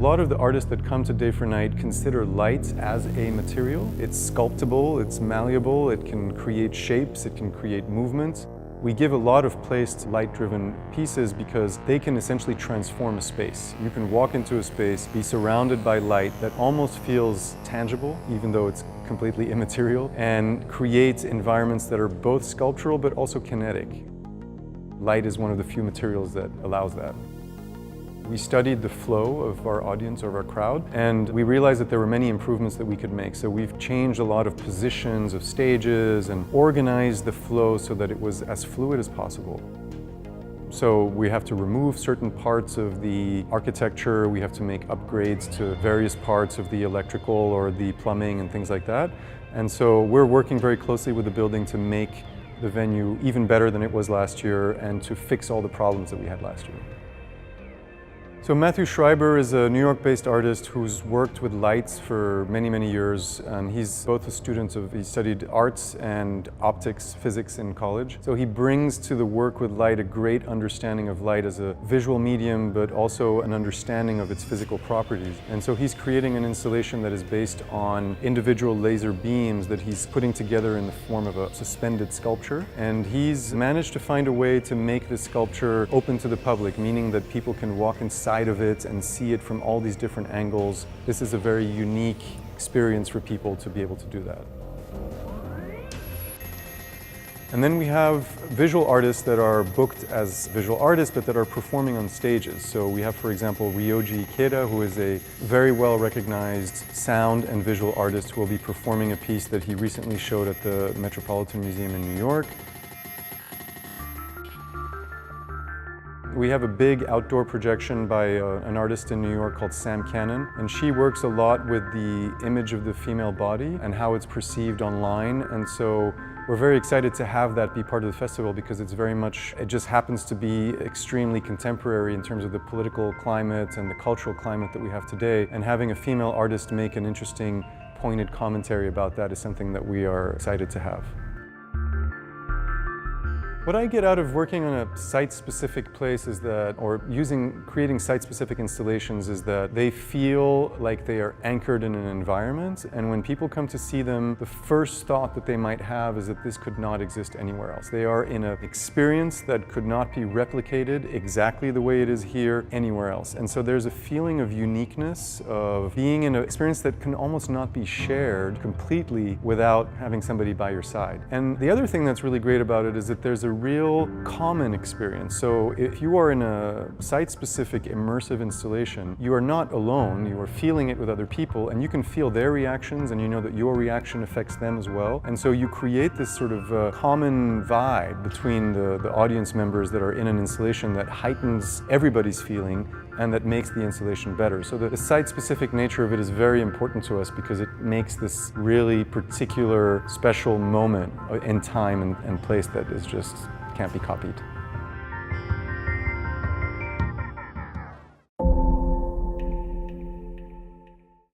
A lot of the artists that come to Day for Night consider light as a material. It's sculptable, it's malleable, it can create shapes, it can create movement. We give a lot of place to light-driven pieces because they can essentially transform a space. You can walk into a space, be surrounded by light that almost feels tangible, even though it's completely immaterial, and create environments that are both sculptural but also kinetic. Light is one of the few materials that allows that. We studied the flow of our audience, of our crowd, and we realized that there were many improvements that we could make. So we've changed a lot of positions of stages and organized the flow so that it was as fluid as possible. So we have to remove certain parts of the architecture, we have to make upgrades to various parts of the electrical or the plumbing and things like that. And so we're working very closely with the building to make the venue even better than it was last year and to fix all the problems that we had last year. So Matthew Schreiber is a New York-based artist who's worked with lights for many, many years. And he's both a student of, he studied arts and optics, physics in college. So he brings to the work with light a great understanding of light as a visual medium, but also an understanding of its physical properties. And so he's creating an installation that is based on individual laser beams that he's putting together in the form of a suspended sculpture. And he's managed to find a way to make this sculpture open to the public, meaning that people can walk inside of it and see it from all these different angles. This is a very unique experience for people to be able to do that. And then we have visual artists that are booked as visual artists, but that are performing on stages. So we have, for example, Ryoji Ikeda, who is a very well-recognized sound and visual artist who will be performing a piece that he recently showed at the Metropolitan Museum in New York. We have a big outdoor projection by an artist in New York called Sam Cannon, and she works a lot with the image of the female body and how it's perceived online. And so we're very excited to have that be part of the festival because it's very much, it just happens to be extremely contemporary in terms of the political climate and the cultural climate that we have today. And having a female artist make an interesting, pointed commentary about that is something that we are excited to have. What I get out of working on a site-specific place is that, or creating site-specific installations, is that they feel like they are anchored in an environment, and when people come to see them, the first thought that they might have is that this could not exist anywhere else. They are in an experience that could not be replicated exactly the way it is here anywhere else. And so there's a feeling of uniqueness, of being in an experience that can almost not be shared completely without having somebody by your side. And the other thing that's really great about it is that there's a real common experience. So if you are in a site-specific immersive installation, you are not alone, you are feeling it with other people, and you can feel their reactions, and you know that your reaction affects them as well. And so you create this sort of common vibe between the audience members that are in an installation that heightens everybody's feeling and that makes the installation better. So the site-specific nature of it is very important to us because it makes this really particular, special moment in time and place that is just can't be copied.